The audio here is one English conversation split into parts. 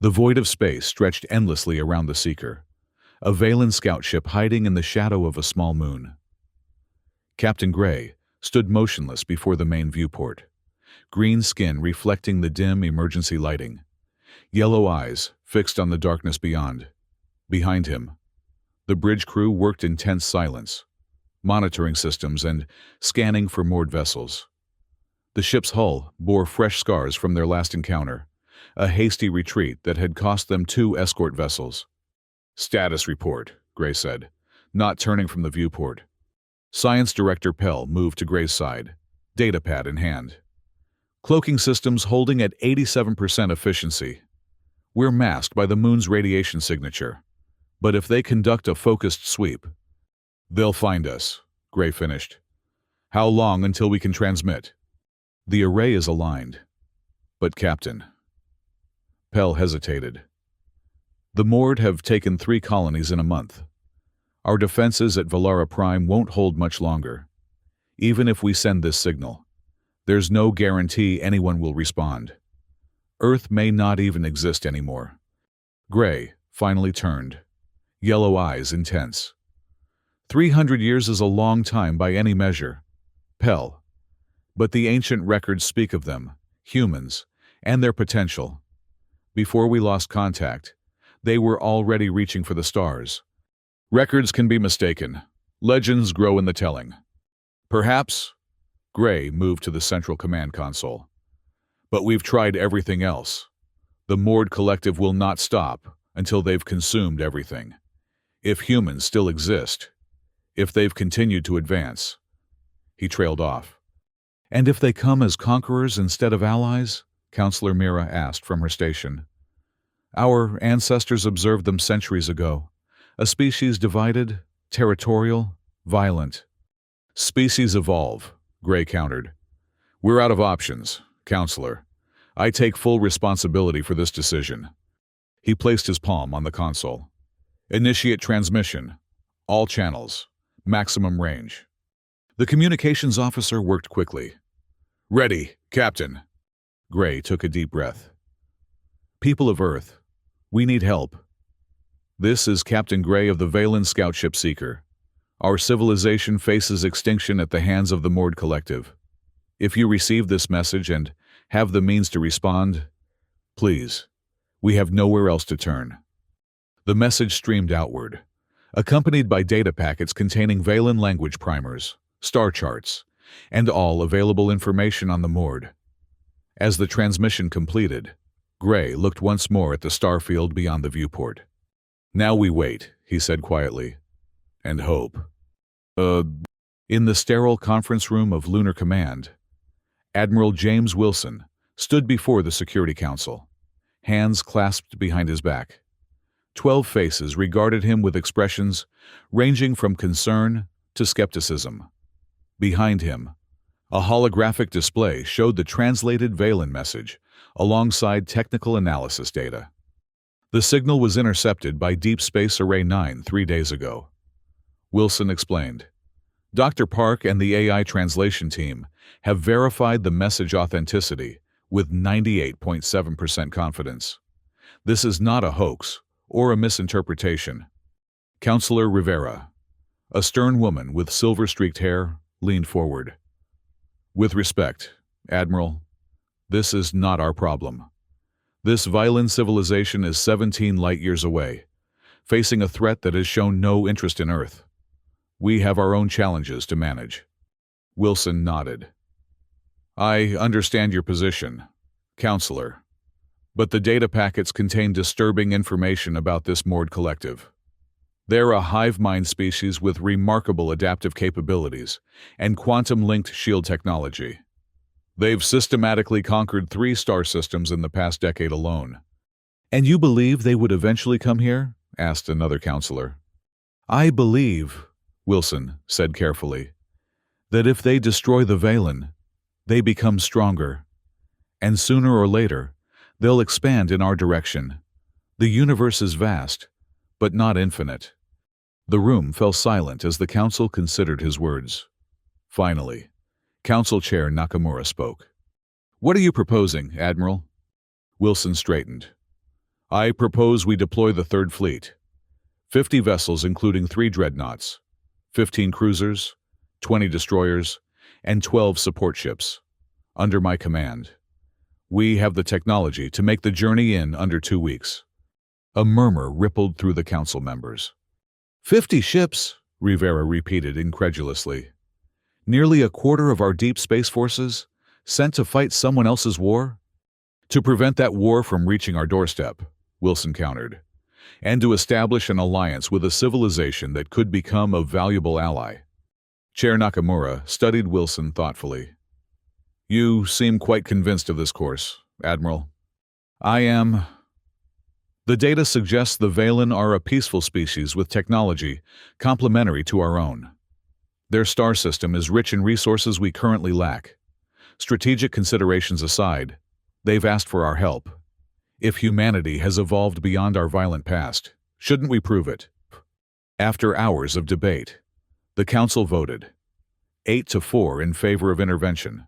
The void of space stretched endlessly around the Seeker, a Valen scout ship hiding in the shadow of a small moon. Captain Gray stood motionless before the main viewport, green skin reflecting the dim emergency lighting, yellow eyes fixed on the darkness beyond. Behind him, the bridge crew worked in tense silence, monitoring systems and scanning for moored vessels. The ship's hull bore fresh scars from their last encounter, a hasty retreat that had cost them 2 escort vessels. "Status report," Gray said, not turning from the viewport. Science Director Pell moved to Gray's side, datapad in hand. "Cloaking systems holding at 87% efficiency. We're masked by the moon's radiation signature, but if they conduct a focused sweep, they'll find us," Gray finished. "How long until we can transmit?" "The array is aligned. But Captain..." Pell hesitated. "The Mord have taken 3 colonies in a month. Our defenses at Valara Prime won't hold much longer. Even if we send this signal, there's no guarantee anyone will respond. Earth may not even exist anymore." Gray finally turned, yellow eyes intense. 300 years is a long time by any measure, Pell. But the ancient records speak of them, humans, and their potential. Before we lost contact, they were already reaching for the stars. Records can be mistaken. Legends grow in the telling. Perhaps, Gray moved to the central command console. But we've tried everything else. The Mord Collective will not stop until they've consumed everything. If humans still exist, if they've continued to advance. He trailed off. "And if they come as conquerors instead of allies?" Counselor Mira asked from her station. "Our ancestors observed them centuries ago. A species divided, territorial, violent." "Species evolve," Gray countered. "We're out of options, Counselor. I take full responsibility for this decision." He placed his palm on the console. "Initiate transmission. All channels. Maximum range." The communications officer worked quickly. "Ready, Captain." Gray took a deep breath. "People of Earth, we need help. This is Captain Gray of the Valen Scout Ship Seeker. Our civilization faces extinction at the hands of the Mord Collective. If you receive this message and have the means to respond, please, we have nowhere else to turn." The message streamed outward, accompanied by data packets containing Valen language primers, star charts, and all available information on the Mord. As the transmission completed, Gray looked once more at the star field beyond the viewport. "Now we wait," he said quietly, "and hope." In the sterile conference room of Lunar Command, Admiral James Wilson stood before the Security Council, hands clasped behind his back. 12 faces regarded him with expressions ranging from concern to skepticism. Behind him, a holographic display showed the translated Valen message alongside technical analysis data. The signal was intercepted by Deep Space Array 9 3 days ago. Wilson explained. Dr. Park and the AI translation team have verified the message authenticity with 98.7% confidence. This is not a hoax or a misinterpretation. Counselor Rivera, a stern woman with silver-streaked hair, leaned forward. "With respect, Admiral, this is not our problem. This Valen civilization is 17 light-years away, facing a threat that has shown no interest in Earth. We have our own challenges to manage." Wilson nodded. "I understand your position, Counselor, but the data packets contain disturbing information about this Mord Collective. They're a hive mind species with remarkable adaptive capabilities and quantum-linked shield technology. They've systematically conquered 3 star systems in the past decade alone." "And you believe they would eventually come here?" asked another counselor. "I believe," Wilson said carefully, "that if they destroy the Valen, they become stronger. And sooner or later, they'll expand in our direction. The universe is vast, but not infinite." The room fell silent as the council considered his words. Finally, Council Chair Nakamura spoke. "What are you proposing, Admiral?" Wilson straightened. I propose we deploy the Third Fleet. 50 vessels including 3 dreadnoughts, 15 cruisers, 20 destroyers, and 12 support ships. Under my command. We have the technology to make the journey in under 2 weeks. A murmur rippled through the council members. 50 ships, Rivera repeated incredulously. Nearly a quarter of our deep space forces, sent to fight someone else's war? To prevent that war from reaching our doorstep, Wilson countered, and to establish an alliance with a civilization that could become a valuable ally. Chair Nakamura studied Wilson thoughtfully. You seem quite convinced of this course, Admiral. I am. The data suggests the Valen are a peaceful species with technology complementary to our own. Their star system is rich in resources we currently lack. Strategic considerations aside, they've asked for our help. If humanity has evolved beyond our violent past, shouldn't we prove it? After hours of debate, the Council voted 8-4 in favor of intervention.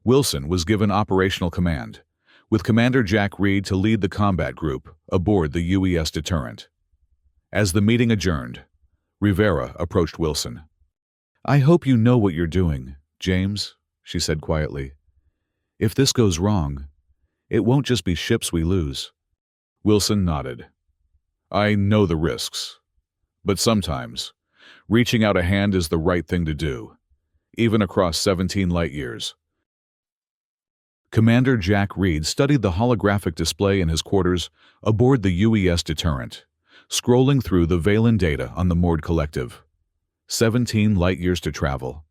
Wilson was given operational command, with Commander Jack Reed to lead the combat group aboard the UES Deterrent. As the meeting adjourned, Rivera approached Wilson. I hope you know what you're doing, James, she said quietly. If this goes wrong, it won't just be ships we lose. Wilson nodded. I know the risks, but sometimes reaching out a hand is the right thing to do, even across 17 light years. Commander Jack Reed studied the holographic display in his quarters aboard the UES Deterrent, scrolling through the Valen data on the moored collective. 17 light years to travel,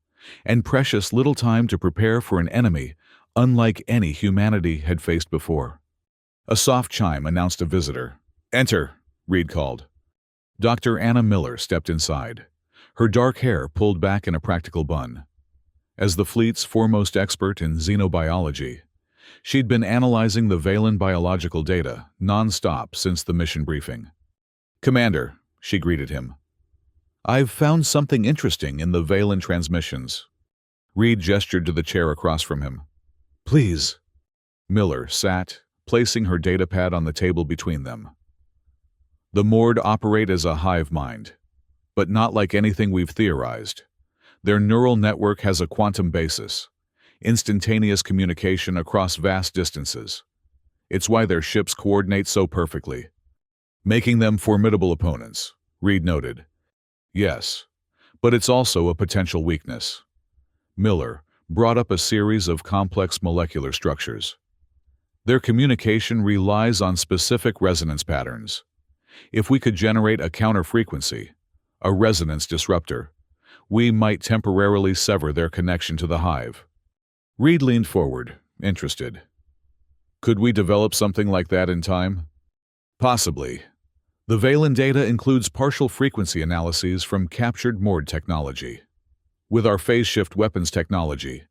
and precious little time to prepare for an enemy unlike any humanity had faced before. A soft chime announced a visitor. Enter, Reed called. Dr. Anna Miller stepped inside, her dark hair pulled back in a practical bun. As the fleet's foremost expert in xenobiology, she'd been analyzing the Valen biological data non-stop since the mission briefing. Commander, she greeted him. I've found something interesting in the Valen transmissions. Reed gestured to the chair across from him. Please. Miller sat, placing her datapad on the table between them. The moored operate as a hive mind, but not like anything we've theorized. Their neural network has a quantum basis, instantaneous communication across vast distances. It's why their ships coordinate so perfectly, making them formidable opponents, Reed noted. Yes, but it's also a potential weakness. Miller brought up a series of complex molecular structures. Their communication relies on specific resonance patterns. If we could generate a counter-frequency, a resonance disruptor, we might temporarily sever their connection to the hive. Reed leaned forward, interested. Could we develop something like that in time? Possibly. The Valen data includes partial frequency analyses from captured moored technology. With our phase-shift weapons technology,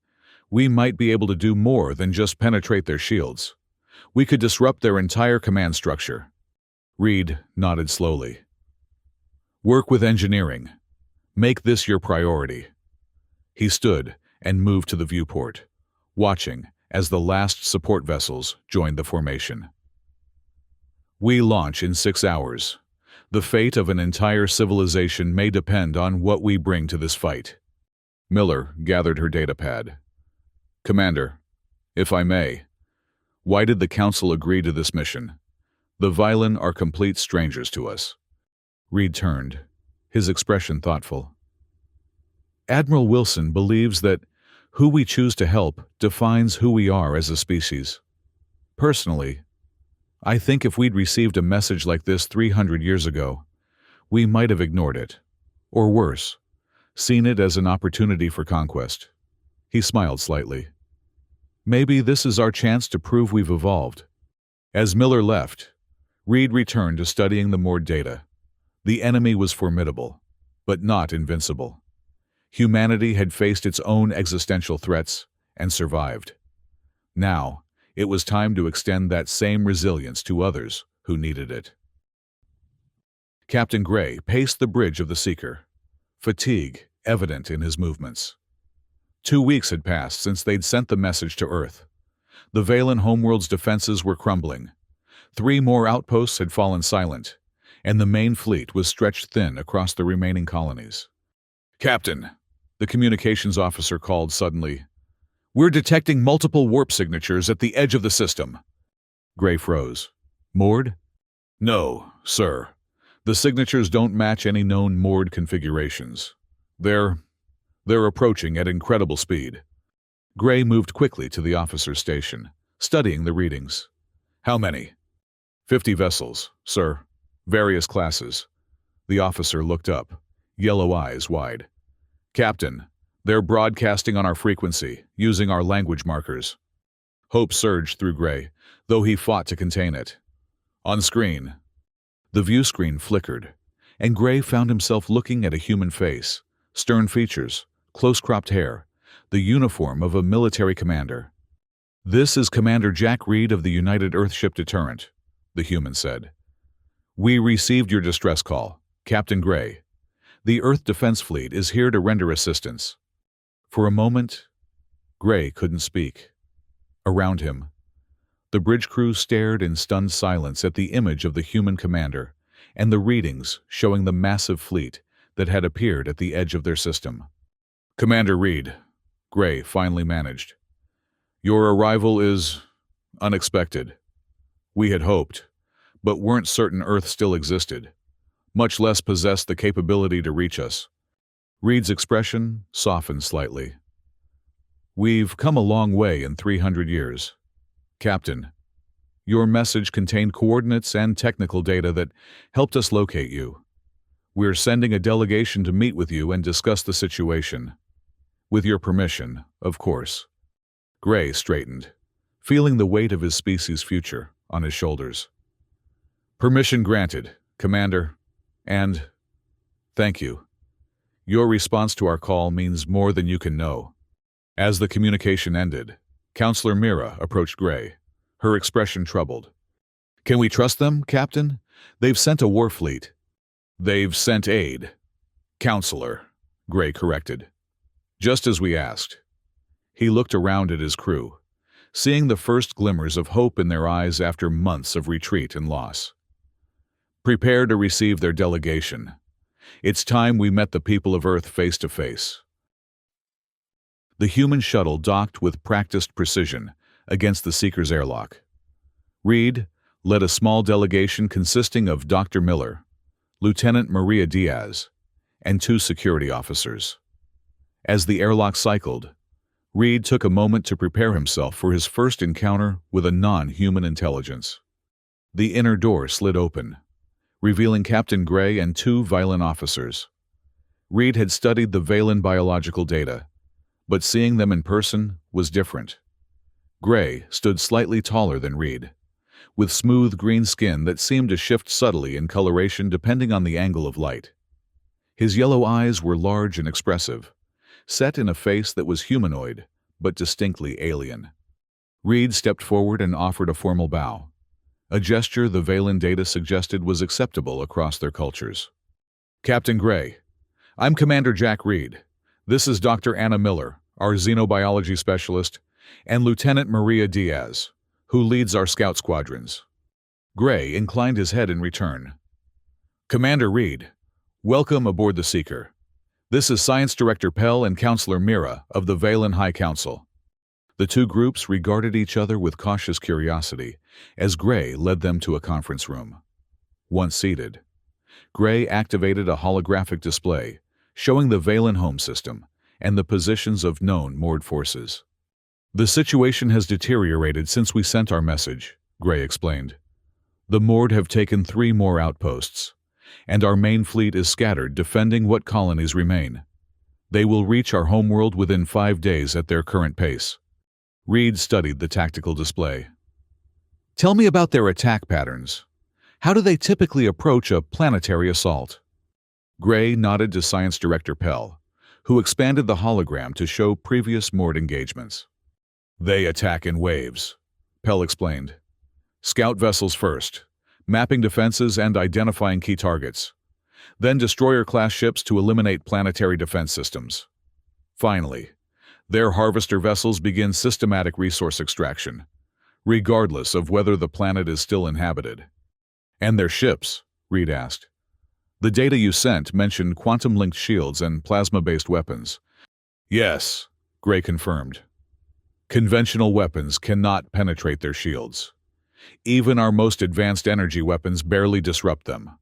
we might be able to do more than just penetrate their shields. We could disrupt their entire command structure. Reed nodded slowly. Work with engineering. Make this your priority. He stood and moved to the viewport, watching as the last support vessels joined the formation. We launch in 6 hours. The fate of an entire civilization may depend on what we bring to this fight. Miller gathered her datapad. Commander, if I may, why did the Council agree to this mission? The Valen are complete strangers to us. Reed turned, his expression thoughtful. Admiral Wilson believes that who we choose to help defines who we are as a species. Personally, I think if we'd received a message like this 300 years ago, we might have ignored it. Or worse, seen it as an opportunity for conquest. He smiled slightly. Maybe this is our chance to prove we've evolved. As Miller left, Reed returned to studying the moored data. The enemy was formidable, but not invincible. Humanity had faced its own existential threats and survived. Now, it was time to extend that same resilience to others who needed it. Captain Gray paced the bridge of the Seeker, fatigue evident in his movements. 2 weeks had passed since they'd sent the message to Earth. The Valen homeworld's defenses were crumbling. 3 more outposts had fallen silent, and the main fleet was stretched thin across the remaining colonies. "Captain," the communications officer called suddenly, "we're detecting multiple warp signatures at the edge of the system." Gray froze. "Moored?" "No, sir. The signatures don't match any known moored configurations. They're approaching at incredible speed." Gray moved quickly to the officer's station, studying the readings. "How many?" 50 vessels, sir. Various classes." The officer looked up, yellow eyes wide. "Captain, they're broadcasting on our frequency, using our language markers." Hope surged through Gray, though he fought to contain it. On screen. The view screen flickered, and Gray found himself looking at a human face, stern features, close-cropped hair, the uniform of a military commander. "This is Commander Jack Reed of the United Earthship Deterrent," the human said. "We received your distress call, Captain Gray. The Earth Defense Fleet is here to render assistance." For a moment, Gray couldn't speak. Around him, the bridge crew stared in stunned silence at the image of the human commander and the readings showing the massive fleet that had appeared at the edge of their system. "Commander Reed," Gray finally managed, "your arrival is unexpected. We had hoped, but weren't certain Earth still existed, much less possessed the capability to reach us." Reed's expression softened slightly. "We've come a long way in 300 years. Captain, your message contained coordinates and technical data that helped us locate you. We're sending a delegation to meet with you and discuss the situation. With your permission, of course." Gray straightened, feeling the weight of his species' future on his shoulders. "Permission granted, Commander, and thank you. Your response to our call means more than you can know." As the communication ended, Counselor Mira approached Gray, her expression troubled. "Can we trust them, Captain? They've sent a war fleet." "They've sent aid, Counselor," Gray corrected. "Just as we asked." He looked around at his crew, seeing the first glimmers of hope in their eyes after months of retreat and loss. "Prepare to receive their delegation. It's time we met the people of Earth face to face." The human shuttle docked with practiced precision against the Seeker's airlock. Reed led a small delegation consisting of Dr. Miller, Lieutenant Maria Diaz, and 2 security officers. As the airlock cycled, Reed took a moment to prepare himself for his first encounter with a non-human intelligence. The inner door slid open, revealing Captain Gray and 2 Violin officers. Reed had studied the Valen biological data, but seeing them in person was different. Gray stood slightly taller than Reed, with smooth green skin that seemed to shift subtly in coloration depending on the angle of light. His yellow eyes were large and expressive, set in a face that was humanoid, but distinctly alien. Reed stepped forward and offered a formal bow, a gesture the Valen data suggested was acceptable across their cultures. "Captain Gray, I'm Commander Jack Reed. This is Dr. Anna Miller, our xenobiology specialist, and Lieutenant Maria Diaz, who leads our scout squadrons." Gray inclined his head in return. "Commander Reed, welcome aboard the Seeker. This is Science Director Pell and Counselor Mira of the Valen High Council." The 2 groups regarded each other with cautious curiosity as Gray led them to a conference room. Once seated, Gray activated a holographic display showing the Valen home system and the positions of known moored forces. "The situation has deteriorated since we sent our message," Gray explained. "The moored have taken 3 more outposts, and our main fleet is scattered defending what colonies remain. They will reach our homeworld within 5 days at their current pace." Reed studied the tactical display. "Tell me about their attack patterns. How do they typically approach a planetary assault?" Gray nodded to Science Director Pell, who expanded the hologram to show previous moored engagements. "They attack in waves," Pell explained. "Scout vessels first, mapping defenses and identifying key targets. Then destroyer-class ships to eliminate planetary defense systems. Finally, their harvester vessels begin systematic resource extraction, regardless of whether the planet is still inhabited. And their ships? Reed asked. The data you sent mentioned quantum-linked shields and plasma-based weapons. Yes, Gray confirmed. Conventional weapons cannot penetrate their shields. Even our most advanced energy weapons barely disrupt them.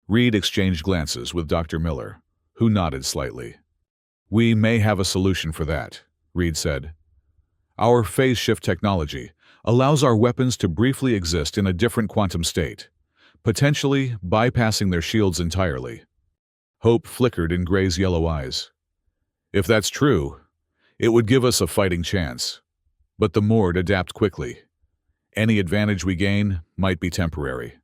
Reed exchanged glances with Dr. Miller, who nodded slightly. We may have a solution for that, Reed said. Our phase shift technology allows our weapons to briefly exist in a different quantum state, potentially bypassing their shields entirely. Hope flickered in Gray's yellow eyes. If that's true, it would give us a fighting chance. But the Mord adapt quickly. Any advantage we gain might be temporary.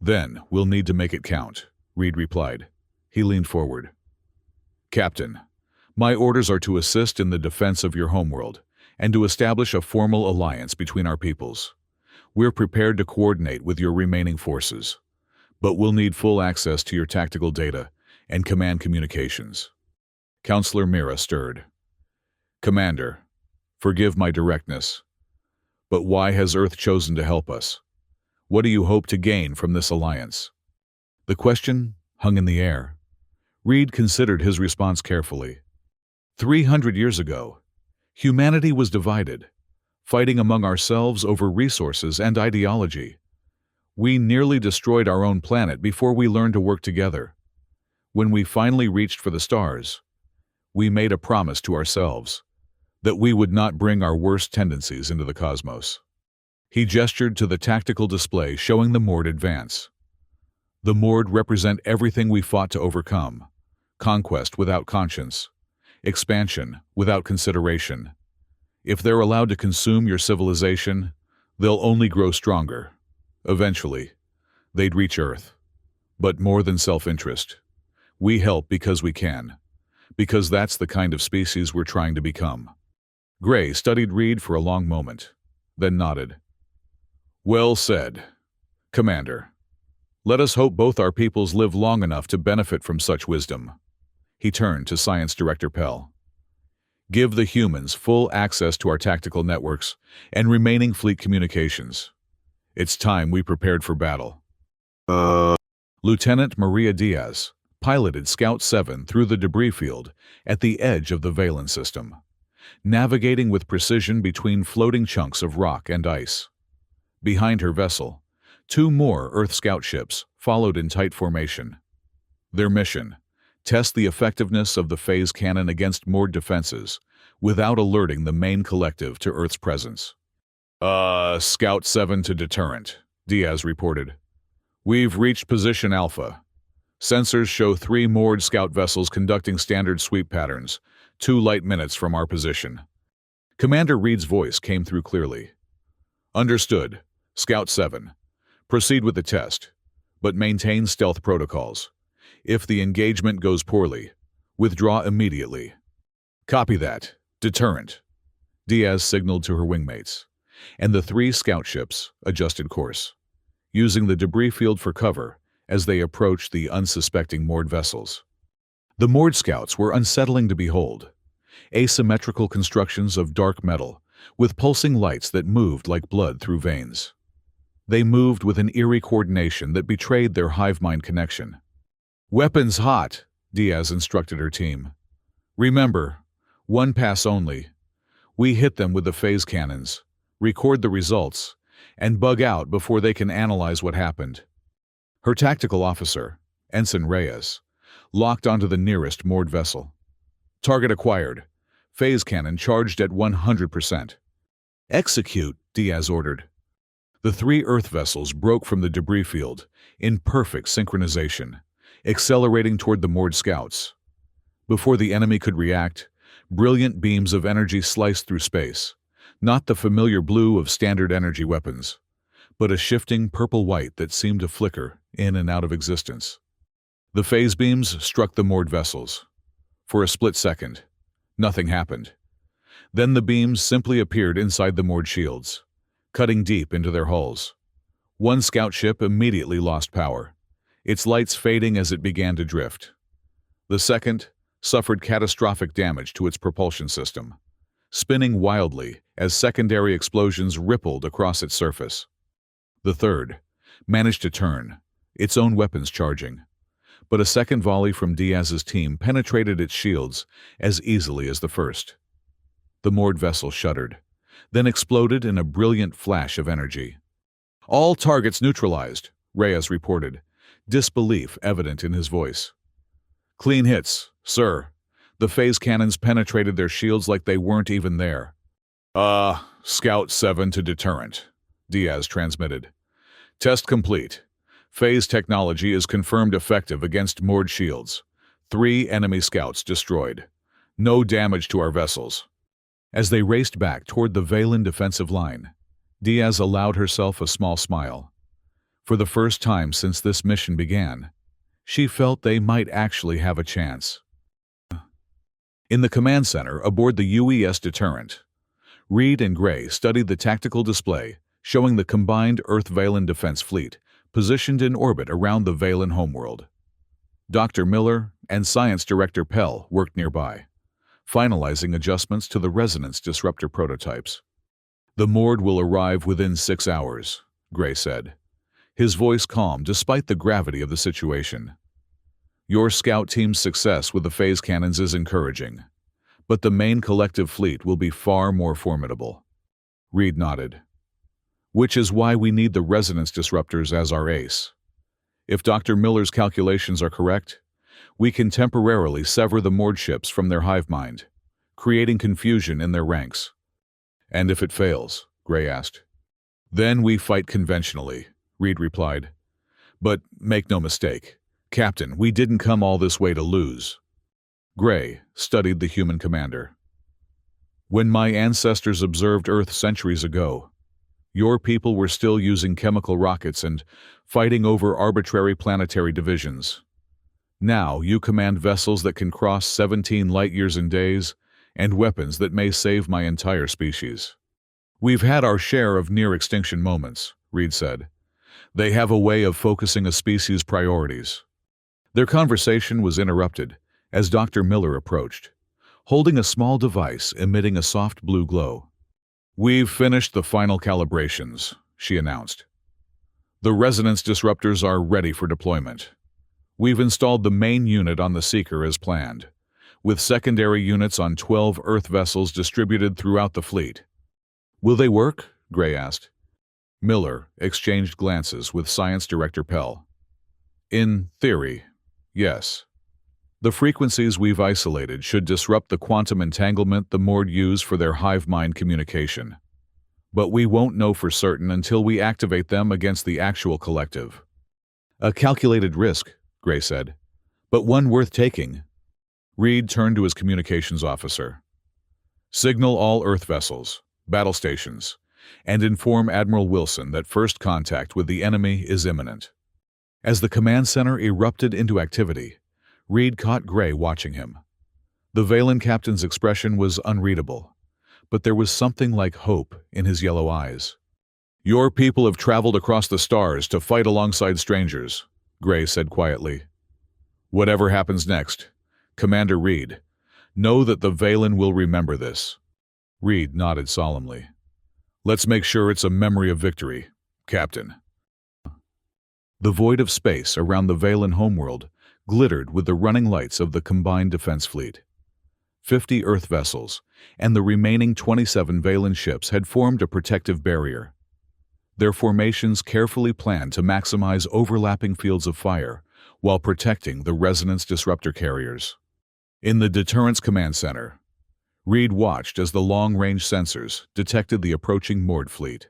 Then we'll need to make it count, Reed replied. He leaned forward. Captain, my orders are to assist in the defense of your homeworld and to establish a formal alliance between our peoples. We're prepared to coordinate with your remaining forces, but we'll need full access to your tactical data and command communications. Counselor Mira stirred. Commander, forgive my directness, but why has Earth chosen to help us? What do you hope to gain from this alliance? The question hung in the air. Reed considered his response carefully. 300 years ago, humanity was divided, fighting among ourselves over resources and ideology. We nearly destroyed our own planet before we learned to work together. When we finally reached for the stars, we made a promise to ourselves that we would not bring our worst tendencies into the cosmos. He gestured to the tactical display showing the Mord advance. The Mord represent everything we fought to overcome: conquest without conscience, expansion without consideration. If they're allowed to consume your civilization, they'll only grow stronger. Eventually, they'd reach Earth. But more than self-interest, we help because we can, because that's the kind of species we're trying to become. Gray studied Reed for a long moment, then nodded. Well said, Commander. Let us hope both our peoples live long enough to benefit from such wisdom. He turned to Science Director Pell. Give the humans full access to our tactical networks and remaining fleet communications. It's time we prepared for battle. Lieutenant Maria Diaz piloted Scout 7 through the debris field at the edge of the Valen system, navigating with precision between floating chunks of rock and ice. Behind her vessel, 2 more Earth Scout ships followed in tight formation. Their mission: test the effectiveness of the phase cannon against Mord defenses without alerting the main collective to Earth's presence. Scout 7 to deterrent, Diaz reported. We've reached position Alpha. Sensors show 3 Mord scout vessels conducting standard sweep patterns, 2 light minutes from our position. Commander Reed's voice came through clearly. Understood, Scout 7. Proceed with the test, but maintain stealth protocols. If the engagement goes poorly, withdraw immediately. Copy that. Deterrent. Diaz signaled to her wingmates, and the 3 scout ships adjusted course, using the debris field for cover as they approached the unsuspecting Mord vessels. The Mord scouts were unsettling to behold. Asymmetrical constructions of dark metal, with pulsing lights that moved like blood through veins. They moved with an eerie coordination that betrayed their hive-mind connection. Weapons hot, Diaz instructed her team. Remember, 1 pass only. We hit them with the phase cannons, record the results, and bug out before they can analyze what happened. Her tactical officer, Ensign Reyes, locked onto the nearest Mord vessel. Target acquired. Phase cannon charged at 100%. Execute, Diaz ordered. The 3 Earth vessels broke from the debris field in perfect synchronization, accelerating toward the Mord scouts. Before the enemy could react, brilliant beams of energy sliced through space, not the familiar blue of standard energy weapons, but a shifting purple-white that seemed to flicker in and out of existence. The phase beams struck the Mord vessels. For a split second, nothing happened. Then the beams simply appeared inside the Mord shields, cutting deep into their hulls. 1 scout ship immediately lost power, its lights fading as it began to drift. The second suffered catastrophic damage to its propulsion system, spinning wildly as secondary explosions rippled across its surface. The third managed to turn, its own weapons charging, but a second volley from Diaz's team penetrated its shields as easily as the first. The moored vessel shuddered, then exploded in a brilliant flash of energy. "All targets neutralized," Reyes reported, disbelief evident in his voice. "Clean hits, sir. The phase cannons penetrated their shields like they weren't even there." Scout 7 to deterrent," Diaz transmitted. "Test complete. Phase technology is confirmed effective against moored shields. 3 enemy scouts destroyed. No damage to our vessels." As they raced back toward the Valen defensive line, Diaz allowed herself a small smile. For the first time since this mission began, she felt they might actually have a chance. In the command center aboard the UES Deterrent, Reed and Gray studied the tactical display showing the combined Earth-Valen defense fleet positioned in orbit around the Valen homeworld. Dr. Miller and Science Director Pell worked nearby, finalizing adjustments to the resonance disruptor prototypes. "The Mord will arrive within 6 hours," Gray said, his voice calm despite the gravity of the situation. "Your scout team's success with the phase cannons is encouraging, but the main collective fleet will be far more formidable." Reed nodded. "Which is why we need the resonance disruptors as our ace. If Dr. Miller's calculations are correct, we can temporarily sever the moored ships from their hive mind, creating confusion in their ranks." "And if it fails?" Gray asked. "Then we fight conventionally," Reed replied. "But make no mistake, Captain, we didn't come all this way to lose." Gray studied the human commander. "When my ancestors observed Earth centuries ago, your people were still using chemical rockets and fighting over arbitrary planetary divisions. Now you command vessels that can cross 17 light-years in days and weapons that may save my entire species." "We've had our share of near-extinction moments," Reed said. "They have a way of focusing a species' priorities." Their conversation was interrupted as Dr. Miller approached, holding a small device emitting a soft blue glow. "We've finished the final calibrations," she announced. "The resonance disruptors are ready for deployment. We've installed the main unit on the Seeker as planned, with secondary units on 12 Earth vessels distributed throughout the fleet." "Will they work?" Gray asked. Miller exchanged glances with Science Director Pell. "In theory, yes. The frequencies we've isolated should disrupt the quantum entanglement the Mord use for their hive mind communication. But we won't know for certain until we activate them against the actual collective." "A calculated risk," Gray said, "but one worth taking." Reed turned to his communications officer. "Signal all Earth vessels, battle stations, and inform Admiral Wilson that first contact with the enemy is imminent." As the command center erupted into activity, Reed caught Gray watching him. The Valen captain's expression was unreadable, but there was something like hope in his yellow eyes. "Your people have traveled across the stars to fight alongside strangers," Gray said quietly. "Whatever happens next, Commander Reed, know that the Valen will remember this." Reed nodded solemnly. "Let's make sure it's a memory of victory, Captain." The void of space around the Valen homeworld glittered with the running lights of the combined defense fleet. 50 Earth vessels and the remaining 27 Valen ships had formed a protective barrier. Their formations carefully planned to maximize overlapping fields of fire while protecting the resonance disruptor carriers. In the Deterrence Command Center, Reed watched as the long-range sensors detected the approaching Mord fleet.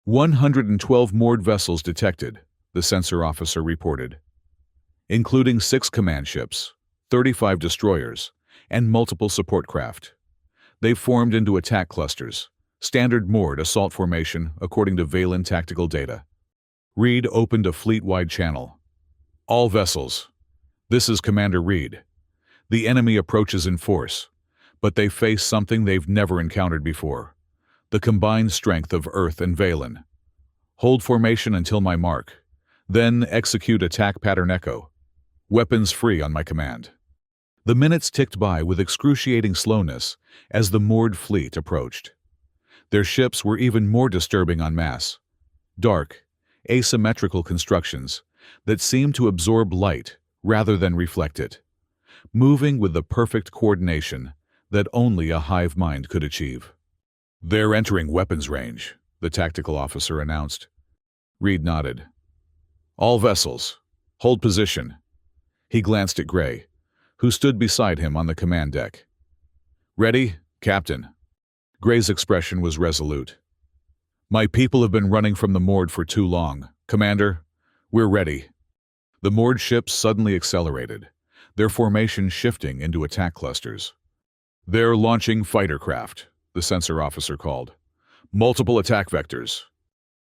112 Mord vessels detected, the sensor officer reported, including 6 command ships, 35 destroyers, and multiple support craft. They formed into attack clusters, standard Mord assault formation according to Valen tactical data. Reed opened a fleet-wide channel. "All vessels. This is Commander Reed. The enemy approaches in force, but they face something they've never encountered before. The combined strength of Earth and Valen. Hold formation until my mark. Then execute attack pattern echo. Weapons free on my command." The minutes ticked by with excruciating slowness as the moored fleet approached. Their ships were even more disturbing en masse. Dark, asymmetrical constructions that seemed to absorb light rather than reflect it, moving with the perfect coordination that only a hive mind could achieve. "They're entering weapons range," the tactical officer announced. Reed nodded. "All vessels, hold position." He glanced at Gray, who stood beside him on the command deck. "Ready, Captain?" Gray's expression was resolute. "My people have been running from the moored for too long. Commander, we're ready." The moored ships suddenly accelerated, their formation shifting into attack clusters. "They're launching fighter craft," the sensor officer called. "Multiple attack vectors."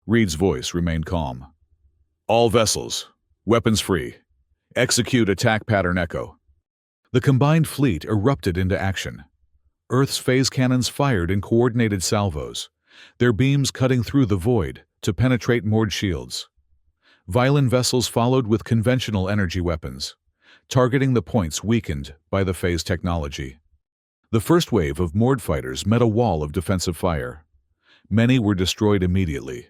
Reed's voice remained calm. "All vessels, weapons free. Execute attack pattern Echo." The combined fleet erupted into action. Earth's phase cannons fired in coordinated salvos, their beams cutting through the void to penetrate moored shields. Violin vessels followed with conventional energy weapons, targeting the points weakened by the phase technology. The first wave of moored fighters met a wall of defensive fire. Many were destroyed immediately,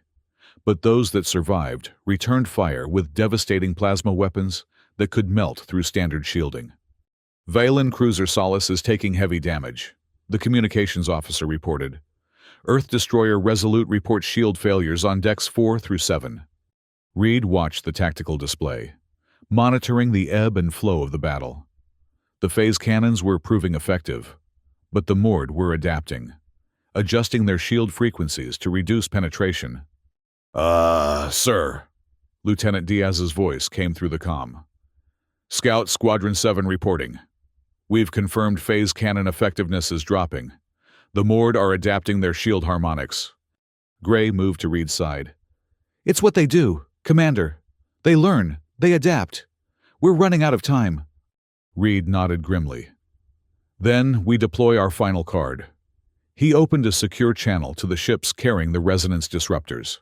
but those that survived returned fire with devastating plasma weapons that could melt through standard shielding. "Violin cruiser Solace is taking heavy damage," the communications officer reported. "Earth destroyer Resolute reports shield failures on decks 4 through 7. Reed watched the tactical display, monitoring the ebb and flow of the battle. The phase cannons were proving effective, but the moored were adapting, adjusting their shield frequencies to reduce penetration. Sir," Lieutenant Diaz's voice came through the comm. "Scout Squadron 7 reporting. We've confirmed phase cannon effectiveness is dropping. The moored are adapting their shield harmonics." Gray moved to Reed's side. "It's what they do, Commander. They learn, they adapt. We're running out of time." Reed nodded grimly. "Then we deploy our final card." He opened a secure channel to the ships carrying the resonance disruptors.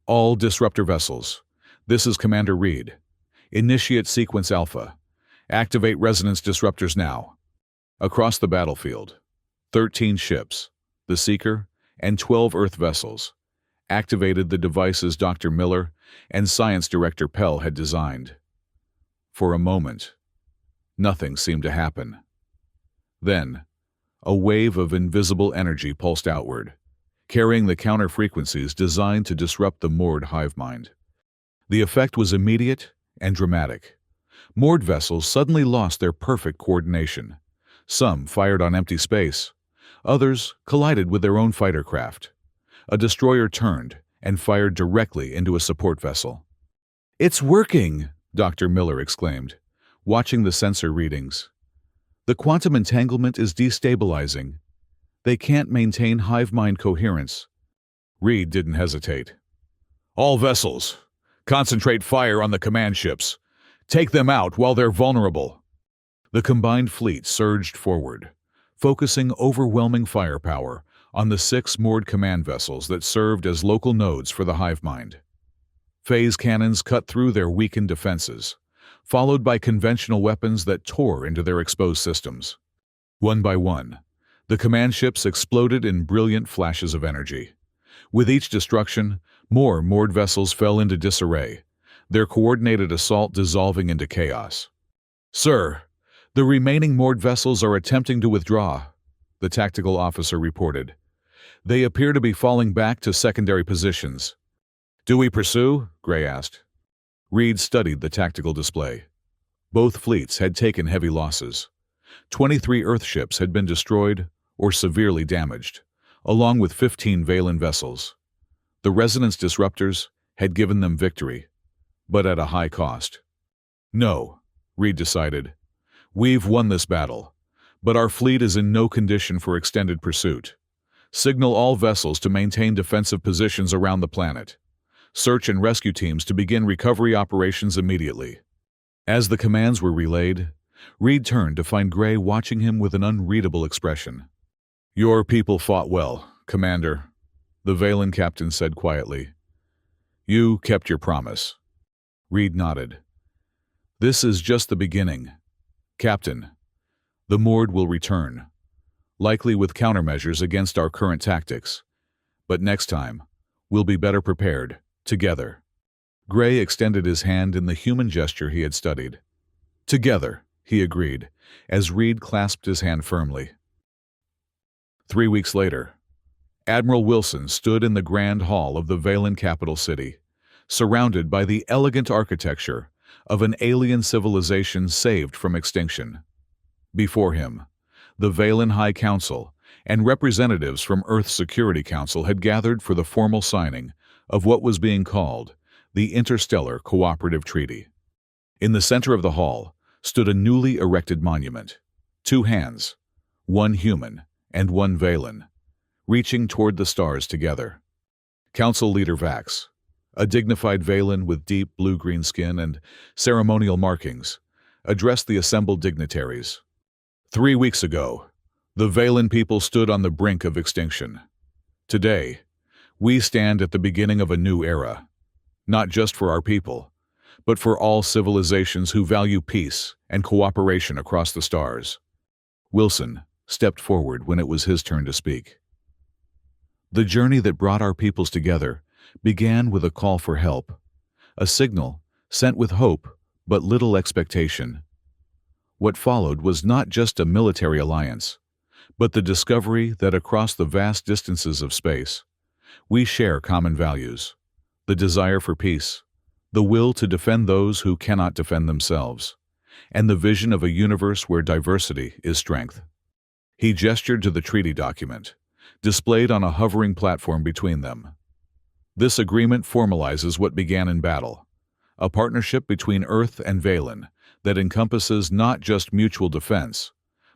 "All disruptor vessels. This is Commander Reed. Initiate sequence Alpha. Activate resonance disruptors now." Across the battlefield, 13 ships, the Seeker, and 12 Earth vessels activated the devices Dr. Miller and Science Director Pell had designed. For a moment, nothing seemed to happen. Then, a wave of invisible energy pulsed outward, carrying the counter-frequencies designed to disrupt the moored hive mind. The effect was immediate and dramatic. Moored vessels suddenly lost their perfect coordination. Some fired on empty space. Others collided with their own fighter craft. A destroyer turned and fired directly into a support vessel. "It's working!" Dr. Miller exclaimed, watching the sensor readings. "The quantum entanglement is destabilizing. They can't maintain hive mind coherence." Reed didn't hesitate. "All vessels, concentrate fire on the command ships. Take them out while they're vulnerable." The combined fleet surged forward, focusing overwhelming firepower on the 6 moored command vessels that served as local nodes for the hive mind. Phase cannons cut through their weakened defenses, followed by conventional weapons that tore into their exposed systems. One by one, the command ships exploded in brilliant flashes of energy. With each destruction, more moored vessels fell into disarray, their coordinated assault dissolving into chaos. "Sir, the remaining moored vessels are attempting to withdraw," the tactical officer reported. "They appear to be falling back to secondary positions." "Do we pursue?" Gray asked. Reed studied the tactical display. Both fleets had taken heavy losses. 23 Earth ships had been destroyed or severely damaged, along with 15 Valen vessels. The resonance disruptors had given them victory, but at a high cost. "No," Reed decided. "We've won this battle, but our fleet is in no condition for extended pursuit. Signal all vessels to maintain defensive positions around the planet. Search and rescue teams to begin recovery operations immediately." As the commands were relayed, Reed turned to find Gray watching him with an unreadable expression. "Your people fought well, Commander," the Valen captain said quietly. "You kept your promise." Reed nodded. "This is just the beginning. Captain, The Mord will return, likely with countermeasures against our current tactics. But next time, we'll be better prepared, together. Gray extended his hand in the human gesture he had studied. Together, he agreed, as Reed clasped his hand firmly. 3 weeks later, Admiral Wilson stood in the grand hall of the Valen capital city, surrounded by the elegant architecture of an alien civilization saved from extinction. Before him, the Valen High Council and representatives from Earth's Security Council had gathered for the formal signing of what was being called the Interstellar Cooperative Treaty. In the center of the hall stood a newly erected monument, 2 hands, one human and one Valen, reaching toward the stars together. Council Leader Vax, a dignified Valen with deep blue-green skin and ceremonial markings, addressed the assembled dignitaries. 3 weeks ago, the Valen people stood on the brink of extinction. Today, we stand at the beginning of a new era, not just for our people, but for all civilizations who value peace and cooperation across the stars. Wilson stepped forward when it was his turn to speak. The journey that brought our peoples together began with a call for help, a signal sent with hope but little expectation. What followed was not just a military alliance, but the discovery that across the vast distances of space, we share common values, the desire for peace, the will to defend those who cannot defend themselves, and the vision of a universe where diversity is strength. He gestured to the treaty document, displayed on a hovering platform between them. This agreement formalizes what began in battle, a partnership between Earth and Valen that encompasses not just mutual defense,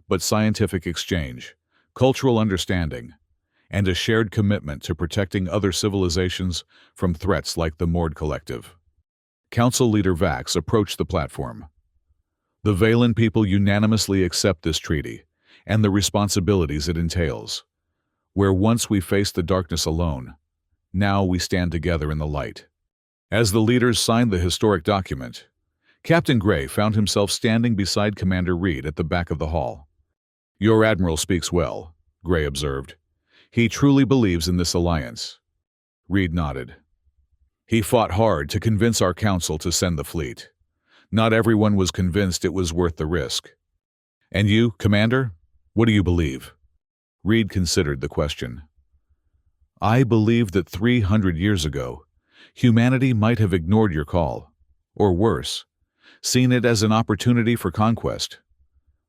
but scientific exchange, cultural understanding, and a shared commitment to protecting other civilizations from threats like the Mord Collective. Council Leader Vax approached the platform. The Valen people unanimously accept this treaty and the responsibilities it entails. Where once we faced the darkness alone, now we stand together in the light. As the leaders signed the historic document, Captain Gray found himself standing beside Commander Reed at the back of the hall. "Your admiral speaks well," Gray observed. "He truly believes in this alliance." Reed nodded. "He fought hard to convince our council to send the fleet. Not everyone was convinced it was worth the risk. And you, Commander, what do you believe?" Reed considered the question. "I believe that 300 years ago, humanity might have ignored your call, or worse, seen it as an opportunity for conquest.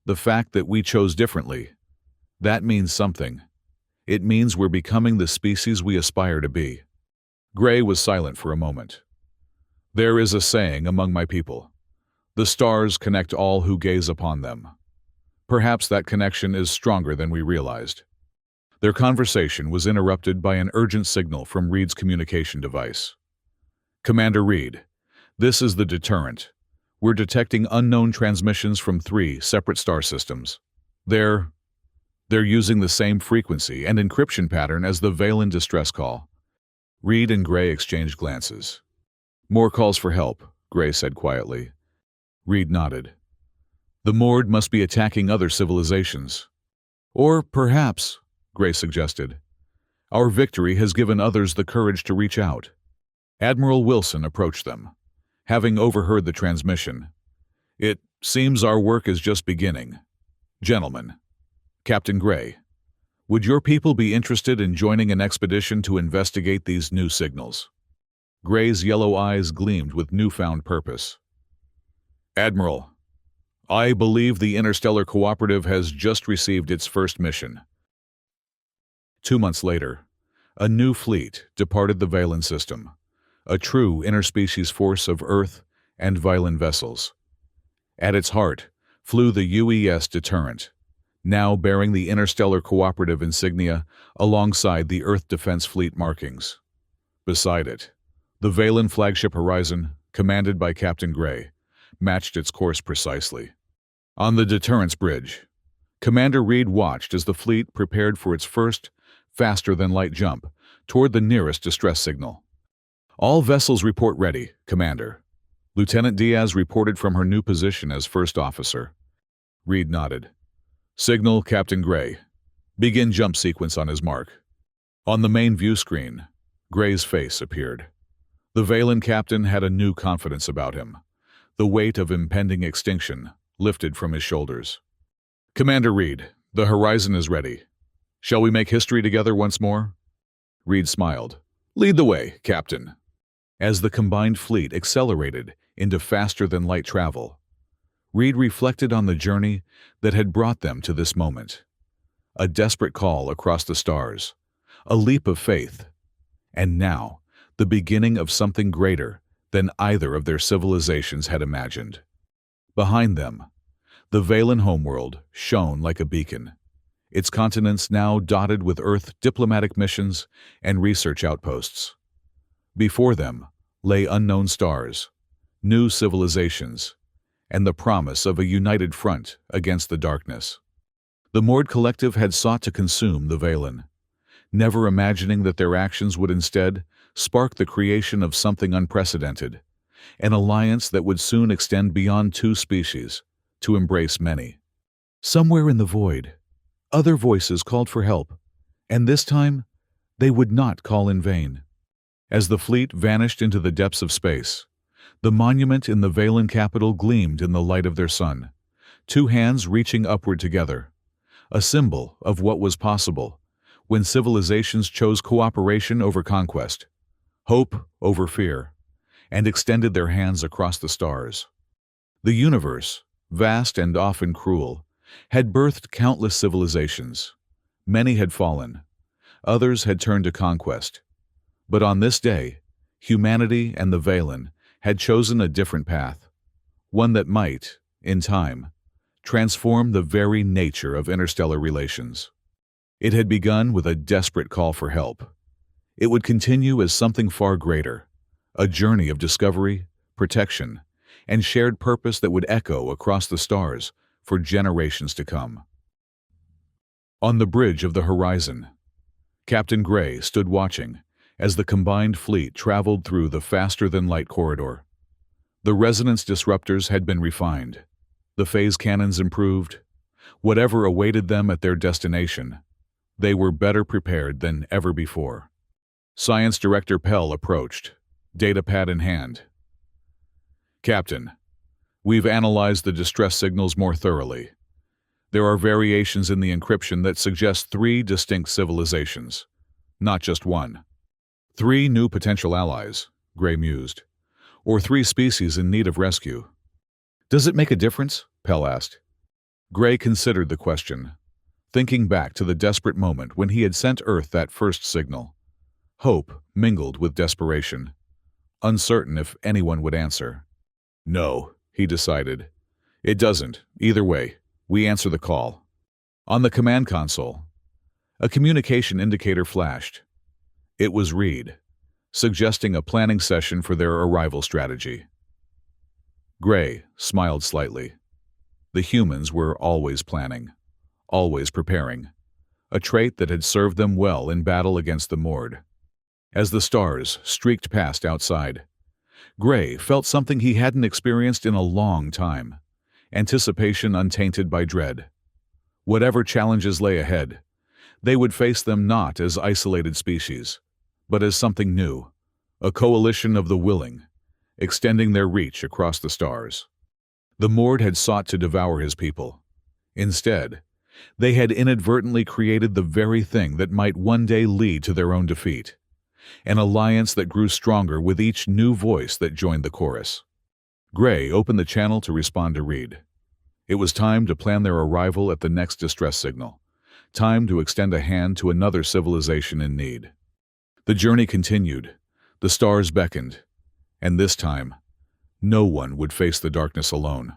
The fact that we chose differently, that means something. It means we're becoming the species we aspire to be." Gray was silent for a moment. "There is a saying among my people, the stars connect all who gaze upon them. Perhaps that connection is stronger than we realized." Their conversation was interrupted by an urgent signal from Reed's communication device. "Commander Reed, this is the deterrent. We're detecting unknown transmissions from 3 separate star systems. They're using the same frequency and encryption pattern as the Valen distress call." Reed and Gray exchanged glances. "More calls for help," Gray said quietly. Reed nodded. "The Mord must be attacking other civilizations. Or perhaps," Gray suggested, "our victory has given others the courage to reach out." Admiral Wilson approached them, having overheard the transmission. "It seems our work is just beginning. Gentlemen, Captain Gray, would your people be interested in joining an expedition to investigate these new signals?" Gray's yellow eyes gleamed with newfound purpose. "Admiral, I believe the Interstellar Cooperative has just received its first mission." 2 months later, a new fleet departed the Valen system, a true interspecies force of Earth and Valen vessels. At its heart flew the UES Deterrent, now bearing the Interstellar Cooperative insignia alongside the Earth Defense Fleet markings. Beside it, the Valen flagship Horizon, commanded by Captain Gray, matched its course precisely. On the Deterrent's bridge, Commander Reed watched as the fleet prepared for its first, faster-than-light jump toward the nearest distress signal. "All vessels report ready, Commander." Lieutenant Diaz reported from her new position as first officer. Reed nodded. Signal, Captain Gray. Begin jump sequence on his mark. On the main view screen, Gray's face appeared. The Valen captain had a new confidence about him. The weight of impending extinction lifted from his shoulders. Commander Reed, the horizon is ready. Shall we make history together once more? Reed smiled. Lead the way, Captain. As the combined fleet accelerated into faster-than-light travel, Reed reflected on the journey that had brought them to this moment. A desperate call across the stars, a leap of faith, and now the beginning of something greater than either of their civilizations had imagined. Behind them, the Valen homeworld shone like a beacon, its continents now dotted with Earth diplomatic missions and research outposts. Before them lay unknown stars, new civilizations, and the promise of a united front against the darkness. The Mord Collective had sought to consume the Valen, never imagining that their actions would instead spark the creation of something unprecedented, an alliance that would soon extend beyond two species to embrace many. Somewhere in the void, other voices called for help, and this time they would not call in vain. As the fleet vanished into the depths of space, the monument in the Valen capital gleamed in the light of their sun, two hands reaching upward together, a symbol of what was possible when civilizations chose cooperation over conquest, hope over fear, and extended their hands across the stars. The universe, vast and often cruel, had birthed countless civilizations. Many had fallen, others had turned to conquest. But on this day, humanity and the Valen had chosen a different path, one that might, in time, transform the very nature of interstellar relations. It had begun with a desperate call for help. It would continue as something far greater, a journey of discovery, protection, and shared purpose that would echo across the stars for generations to come. On the bridge of the horizon, Captain Gray stood watching as the combined fleet traveled through the faster-than-light corridor. The resonance disruptors had been refined, the phase cannons improved. Whatever awaited them at their destination, they were better prepared than ever before. Science Director Pell approached, datapad in hand. Captain, we've analyzed the distress signals more thoroughly. There are variations in the encryption that suggest 3 distinct civilizations, not just one. 3 new potential allies, Gray mused, or 3 species in need of rescue. Does it make a difference? Pell asked. Gray considered the question, thinking back to the desperate moment when he had sent Earth that first signal. Hope mingled with desperation, uncertain if anyone would answer. No, he decided. It doesn't. Either way, we answer the call. On the command console, a communication indicator flashed. It was Reed, suggesting a planning session for their arrival strategy. Gray smiled slightly. The humans were always planning, always preparing, a trait that had served them well in battle against the Mord. As the stars streaked past outside, Gray felt something he hadn't experienced in a long time, anticipation untainted by dread. Whatever challenges lay ahead, they would face them not as isolated species, but as something new, a coalition of the willing, extending their reach across the stars. The Mord had sought to devour his people. Instead, they had inadvertently created the very thing that might one day lead to their own defeat, an alliance that grew stronger with each new voice that joined the chorus. Gray opened the channel to respond to Reed. It was time to plan their arrival at the next distress signal, time to extend a hand to another civilization in need. The journey continued, the stars beckoned, and this time, no one would face the darkness alone.